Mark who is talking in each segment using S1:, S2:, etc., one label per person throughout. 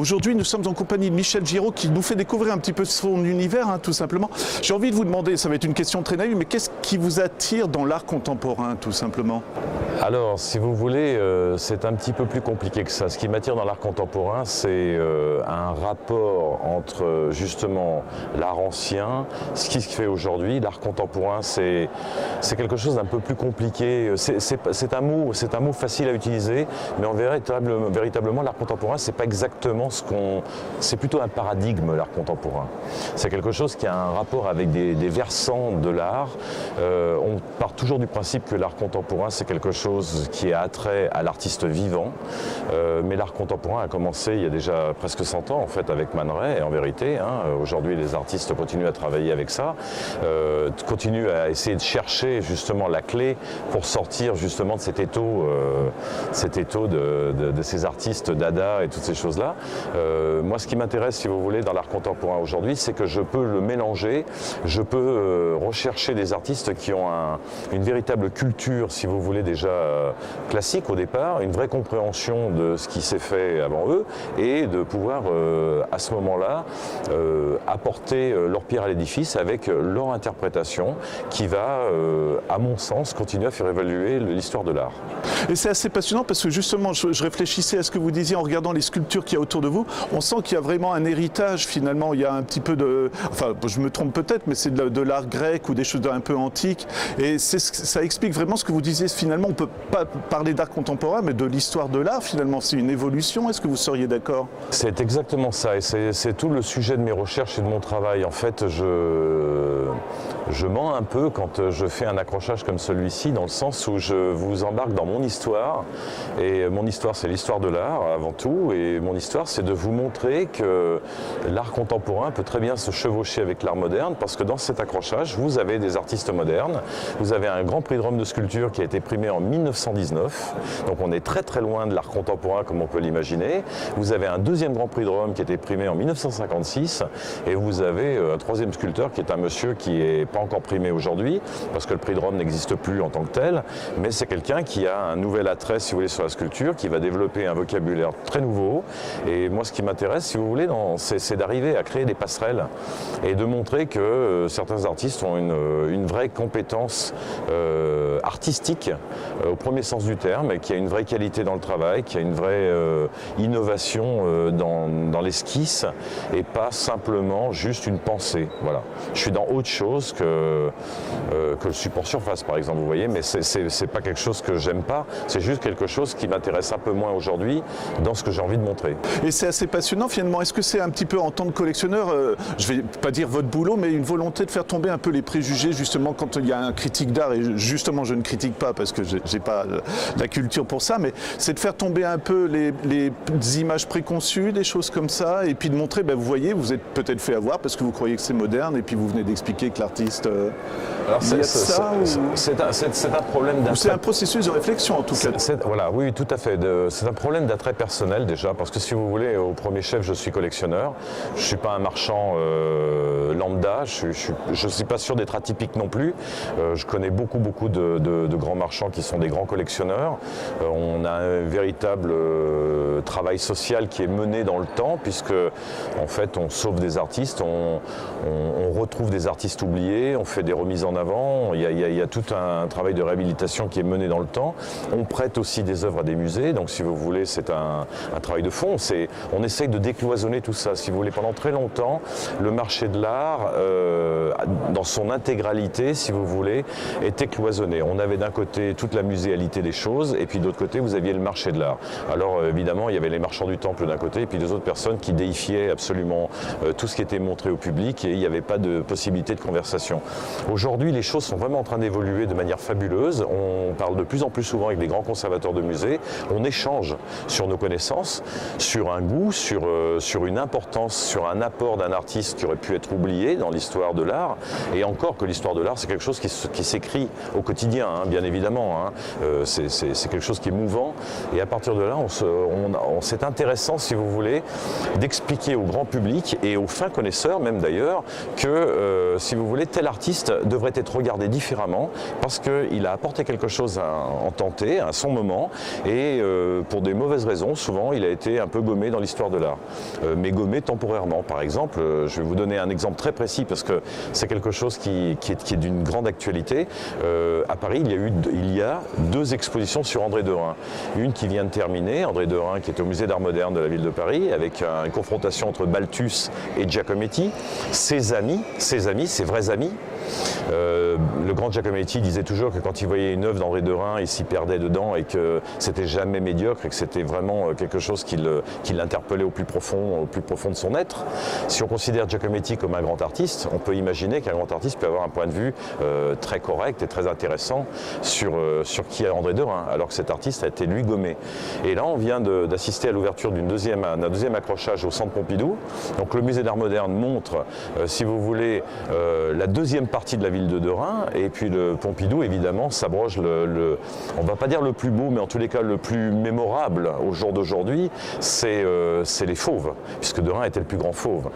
S1: Aujourd'hui, nous sommes en compagnie de Michel Giraud qui nous fait découvrir un petit peu son univers, tout simplement. J'ai envie de vous demander, ça va être une question très naïve, mais qu'est-ce qui vous attire dans l'art contemporain, tout simplement?
S2: Alors, si vous voulez, c'est un petit peu plus compliqué que ça. Ce qui m'attire dans l'art contemporain, c'est un rapport entre justement l'art ancien, ce qui se fait aujourd'hui. L'art contemporain, c'est quelque chose d'un peu plus compliqué. C'est un mot facile à utiliser, mais en véritablement, l'art contemporain, c'est pas exactement c'est plutôt un paradigme, l'art contemporain. C'est quelque chose qui a un rapport avec des versants de l'art. On part toujours du principe que l'art contemporain, c'est quelque chose qui a attrait à l'artiste vivant. Mais l'art contemporain a commencé il y a déjà presque 100 ans, en fait, avec Man Ray, en vérité. Aujourd'hui, les artistes continuent à travailler avec ça, continuent à essayer de chercher justement la clé pour sortir justement de cet étau de ces artistes dada et toutes ces choses-là. Moi, ce qui m'intéresse, si vous voulez, dans l'art contemporain aujourd'hui, c'est que je peux le mélanger, je peux rechercher des artistes qui ont une véritable culture, si vous voulez, déjà classique au départ, une vraie compréhension de ce qui s'est fait avant eux, et de pouvoir, à ce moment-là, apporter leur pierre à l'édifice avec leur interprétation qui va, à mon sens, continuer à faire évoluer l'histoire de l'art.
S1: Et c'est assez passionnant parce que justement, je réfléchissais à ce que vous disiez en regardant les sculptures qu'il y a autour de vous. On sent qu'il y a vraiment un héritage finalement. Il y a un petit peu de... Enfin, je me trompe peut-être, mais c'est de l'art grec ou des choses un peu antiques. Et ça explique vraiment ce que vous disiez. Finalement, on ne peut pas parler d'art contemporain, mais de l'histoire de l'art. Finalement, c'est une évolution. Est-ce que vous seriez d'accord?
S2: C'est exactement ça. Et c'est tout le sujet de mes recherches et de mon travail. En fait, je mens un peu quand je fais un accrochage comme celui-ci, dans le sens où je vous embarque dans mon histoire. Et mon histoire, c'est l'histoire de l'art avant tout. Et mon histoire, c'est de vous montrer que l'art contemporain peut très bien se chevaucher avec l'art moderne, parce que dans cet accrochage, vous avez des artistes modernes. Vous avez un grand prix de Rome de sculpture qui a été primé en 1919. Donc on est très très loin de l'art contemporain comme on peut l'imaginer. Vous avez un deuxième grand prix de Rome qui a été primé en 1956. Et vous avez un troisième sculpteur qui est un monsieur qui n'est pas encore primé aujourd'hui, parce que le prix de Rome n'existe plus en tant que tel. Mais c'est quelqu'un qui a un nouvel attrait, si vous voulez, sur la sculpture, qui va développer un vocabulaire très nouveau. Et moi, ce qui m'intéresse, si vous voulez, c'est d'arriver à créer des passerelles et de montrer que certains artistes ont une vraie compétence artistique au premier sens du terme, et qui a une vraie qualité dans le travail, qui a une vraie innovation dans l'esquisse, et pas simplement juste une pensée. Voilà. Je suis dans autre chose que le support surface, par exemple, vous voyez, mais c'est pas quelque chose que j'aime pas, c'est juste quelque chose qui m'intéresse un peu moins aujourd'hui dans ce que j'ai envie de montrer.
S1: Et c'est assez passionnant finalement. Est-ce que c'est un petit peu en tant que collectionneur, je vais pas dire votre boulot, mais une volonté de faire tomber un peu les préjugés justement quand il y a un critique d'art, et justement je ne critique pas parce que j'ai pas la culture pour ça, mais c'est de faire tomber un peu les images préconçues, des choses comme ça, et puis de montrer, vous voyez, vous êtes peut-être fait avoir parce que vous croyez que c'est moderne, et puis vous venez d'expliquer que l'artiste...
S2: c'est un problème d'attrait.
S1: C'est un processus de réflexion en tout cas.
S2: Voilà, oui, tout à fait. C'est un problème d'attrait personnel déjà, parce que si vous voulez, au premier chef, je suis collectionneur. Je ne suis pas un marchand lambda, je ne suis pas sûr d'être atypique non plus. Je connais beaucoup de grands marchands qui sont des grands collectionneurs. On a un véritable travail social qui est mené dans le temps, puisque en fait on sauve des artistes, on retrouve des artistes oubliés, on fait des remises en avant, il y a tout un travail de réhabilitation qui est mené dans le temps. On prête aussi des œuvres à des musées, donc si vous voulez, c'est un travail de fond. On essaye de décloisonner tout ça. Si vous voulez, pendant très longtemps, le marché de l'art, dans son intégralité, si vous voulez, était cloisonné. On avait d'un côté toute la muséalité des choses, et puis de l'autre côté, vous aviez le marché de l'art. Alors évidemment, il y avait les marchands du temple d'un côté, et puis des autres personnes qui déifiaient absolument tout ce qui était montré au public, et il n'y avait pas de possibilité de conversation. Aujourd'hui, les choses sont vraiment en train d'évoluer de manière fabuleuse. On parle de plus en plus souvent avec les grands conservateurs de musées. On échange sur nos connaissances, sur un goût, sur une importance, sur un apport d'un artiste qui aurait pu être oublié dans l'histoire de l'art. Et encore que l'histoire de l'art, c'est quelque chose qui s'écrit au quotidien, bien évidemment. C'est quelque chose qui est mouvant. Et à partir de là, c'est intéressant, si vous voulez, d'expliquer au grand public et aux fins connaisseurs même d'ailleurs que, si vous voulez, tel artiste devrait être regardé différemment parce qu'il a apporté quelque chose en temps T, à son moment, et pour des mauvaises raisons, souvent il a été un peu gommé dans l'histoire de l'art, mais gommé temporairement. Par exemple, je vais vous donner un exemple très précis parce que c'est quelque chose qui est d'une grande actualité. À Paris, il y a 2 expositions sur André Derain. Une qui vient de terminer, André Derain qui est au musée d'art moderne de la ville de Paris, avec une confrontation entre Balthus et Giacometti, ses amis, ses vrais amis. Le grand Giacometti disait toujours que quand il voyait une œuvre d'André Derain, il s'y perdait dedans et que c'était jamais médiocre et que c'était vraiment quelque chose qui l'interpellait au plus profond de son être. Si on considère Giacometti comme un grand artiste, on peut imaginer qu'un grand artiste peut avoir un point de vue très correct et très intéressant sur qui est André Derain, alors que cet artiste a été lui gommé. Et là, on vient d'assister à l'ouverture d'un deuxième accrochage au Centre Pompidou. Donc le musée d'art moderne montre, si vous voulez, la deuxième partie de la ville de Derain, et puis le Pompidou évidemment s'abroge on va pas dire le plus beau, mais en tous les cas le plus mémorable au jour d'aujourd'hui, c'est les fauves, puisque Derain était le plus grand fauve.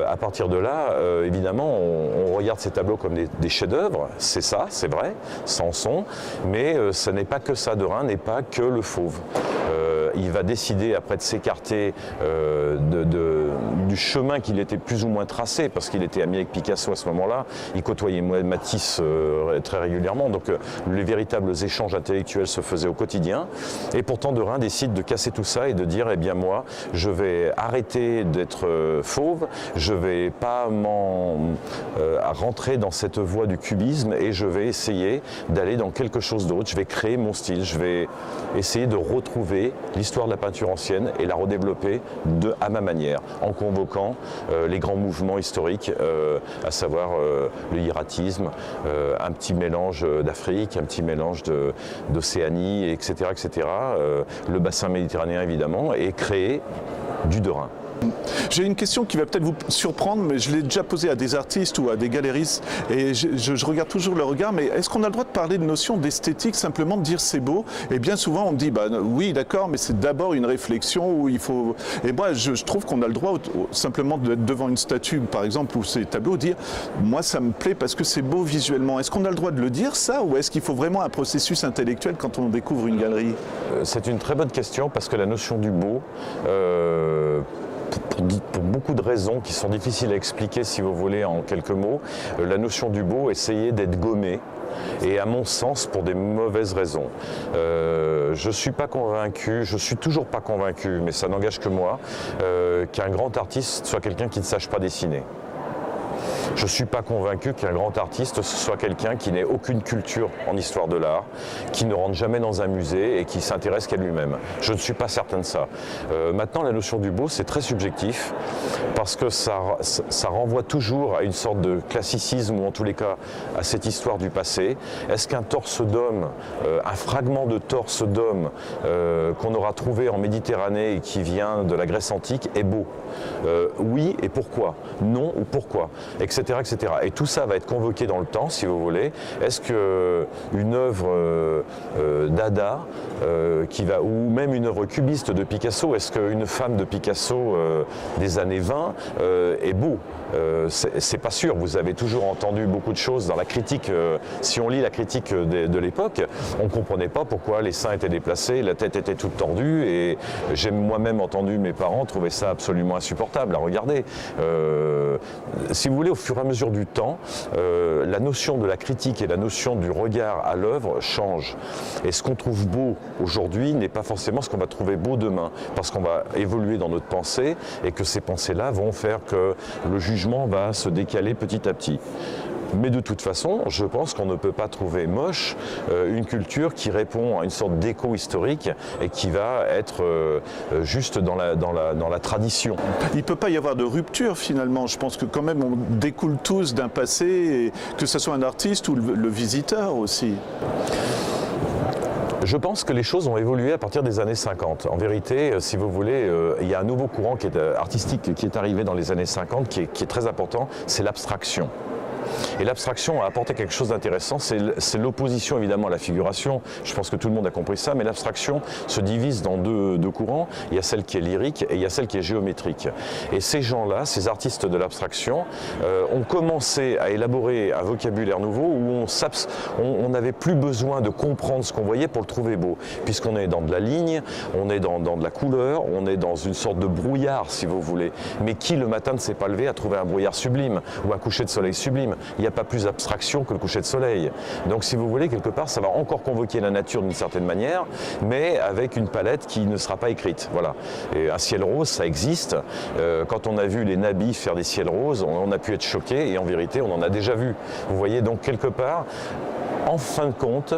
S2: À partir de là, évidemment, on regarde ces tableaux comme des chefs-d'œuvre, c'est ça, c'est vrai, ça en sont, mais ce n'est pas que ça. Derain n'est pas que le fauve. Il va décider après de s'écarter du chemin qu'il était plus ou moins tracé, parce qu'il était ami avec Picasso à ce moment-là, il côtoyait Matisse très régulièrement, donc les véritables échanges intellectuels se faisaient au quotidien, et pourtant Derain décide de casser tout ça et de dire, eh bien moi, je vais arrêter d'être fauve, je vais pas rentrer dans cette voie du cubisme, et je vais essayer d'aller dans quelque chose d'autre, je vais créer mon style, je vais essayer de retrouver l'histoire de la peinture ancienne et la redévelopper à ma manière, en convoquant les grands mouvements historiques, à savoir le hiératisme, un petit mélange d'Afrique, un petit mélange d'Océanie, etc., etc., le bassin méditerranéen évidemment, et créer du Derain.
S1: J'ai une question qui va peut-être vous surprendre, mais je l'ai déjà posée à des artistes ou à des galéristes, et je regarde toujours le regard, mais est-ce qu'on a le droit de parler de notion d'esthétique, simplement de dire c'est beau? Et bien souvent on me dit, bah, oui d'accord, mais c'est d'abord une réflexion où il faut... Et moi je trouve qu'on a le droit simplement d'être devant une statue, par exemple, ou ces tableaux, dire, moi ça me plaît parce que c'est beau visuellement. Est-ce qu'on a le droit de le dire ça, ou est-ce qu'il faut vraiment un processus intellectuel quand on découvre une galerie?
S2: C'est une très bonne question, parce que la notion du beau... pour beaucoup de raisons qui sont difficiles à expliquer, si vous voulez, en quelques mots, la notion du beau essayait d'être gommée, et à mon sens pour des mauvaises raisons. Je suis pas convaincu, je suis toujours pas convaincu, mais ça n'engage que moi, qu'un grand artiste soit quelqu'un qui ne sache pas dessiner. Je ne suis pas convaincu qu'un grand artiste soit quelqu'un qui n'ait aucune culture en histoire de l'art, qui ne rentre jamais dans un musée et qui s'intéresse qu'à lui-même. Je ne suis pas certain de ça. Maintenant, la notion du beau, c'est très subjectif, parce que ça renvoie toujours à une sorte de classicisme, ou en tous les cas à cette histoire du passé. Est-ce qu'un torse d'homme, un fragment de torse d'homme qu'on aura trouvé en Méditerranée et qui vient de la Grèce antique est beau? Oui, et pourquoi? Non, ou pourquoi? Etc., etc. Et tout ça va être convoqué dans le temps, si vous voulez. Est-ce qu'une œuvre Dada, ou même une œuvre cubiste de Picasso, est-ce qu'une femme de Picasso des années 20 est beau? C'est pas sûr. Vous avez toujours entendu beaucoup de choses dans la critique. Si on lit la critique de l'époque, on ne comprenait pas pourquoi les seins étaient déplacés, la tête était toute tendue, et j'ai moi-même entendu mes parents trouver ça absolument insupportable à regarder. Si vous voulez, au fur et à mesure du temps, la notion de la critique et la notion du regard à l'œuvre changent. Et ce qu'on trouve beau aujourd'hui n'est pas forcément ce qu'on va trouver beau demain, parce qu'on va évoluer dans notre pensée, et que ces pensées-là vont faire que le jugement va se décaler petit à petit. Mais de toute façon, je pense qu'on ne peut pas trouver moche une culture qui répond à une sorte d'écho historique et qui va être juste dans la tradition.
S1: Il ne peut pas y avoir de rupture finalement. Je pense que quand même on découle tous d'un passé, et que ce soit un artiste ou le visiteur aussi.
S2: Je pense que les choses ont évolué à partir des années 50. En vérité, si vous voulez, il y a un nouveau courant artistique qui est arrivé dans les années 50 qui est très important, c'est l'abstraction. Et l'abstraction a apporté quelque chose d'intéressant, c'est l'opposition évidemment à la figuration. Je pense que tout le monde a compris ça, mais l'abstraction se divise dans deux courants. Il y a celle qui est lyrique et il y a celle qui est géométrique. Et ces gens-là, ces artistes de l'abstraction, ont commencé à élaborer un vocabulaire nouveau où on n'avait plus besoin de comprendre ce qu'on voyait pour le trouver beau, puisqu'on est dans de la ligne, on est dans de la couleur, on est dans une sorte de brouillard si vous voulez. Mais qui le matin ne s'est pas levé à trouver un brouillard sublime ou un coucher de soleil sublime? Il n'y a pas plus abstraction que le coucher de soleil. Donc si vous voulez, quelque part, ça va encore convoquer la nature d'une certaine manière, mais avec une palette qui ne sera pas écrite. Voilà. Et un ciel rose, ça existe. Quand on a vu les nabis faire des ciels roses, on a pu être choqué et en vérité, on en a déjà vu. Vous voyez, donc quelque part, en fin de compte,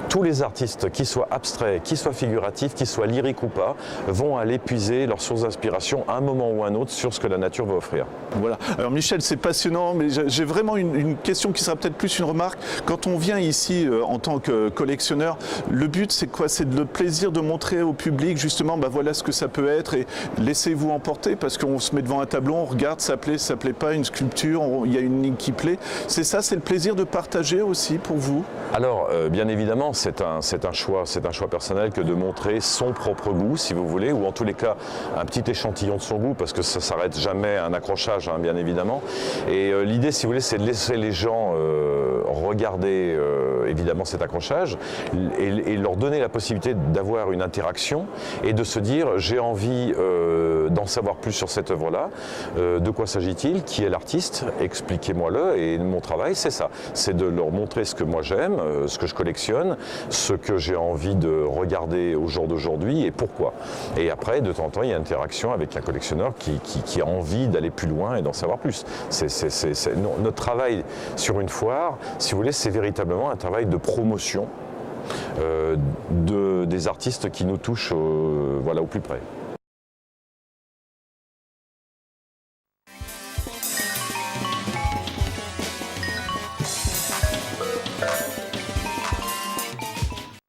S2: tous les artistes, qu'ils soient abstraits, qu'ils soient figuratifs, qu'ils soient lyriques ou pas, vont aller puiser leur source d'inspiration à un moment ou à un autre sur ce que la nature va offrir.
S1: Voilà. Alors Michel, c'est passionnant, mais j'ai vraiment une question qui sera peut-être plus une remarque. Quand on vient ici en tant que collectionneur, le but c'est quoi? C'est le plaisir de montrer au public justement, voilà ce que ça peut être et laissez-vous emporter parce qu'on se met devant un tableau, on regarde, ça plaît pas, une sculpture, il y a une ligne qui plaît. C'est ça, c'est le plaisir de partager aussi pour vous?
S2: Alors, bien évidemment, c'est un choix personnel que de montrer son propre goût, si vous voulez, ou en tous les cas, un petit échantillon de son goût, parce que ça ne s'arrête jamais à un accrochage, hein, bien évidemment. Et l'idée, si vous voulez, c'est de laisser les gens regarder, évidemment, cet accrochage et leur donner la possibilité d'avoir une interaction et de se dire, j'ai envie d'en savoir plus sur cette œuvre-là. De quoi s'agit-il? Qui est l'artiste? Expliquez-moi-le. Et mon travail, c'est ça. C'est de leur montrer ce que moi j'aime, ce que je collectionne, ce que j'ai envie de regarder au jour d'aujourd'hui et pourquoi. Et après, de temps en temps, il y a une interaction avec un collectionneur qui a envie d'aller plus loin et d'en savoir plus. Notre travail sur une foire, si vous voulez, c'est véritablement un travail de promotion des artistes qui nous touchent au plus près.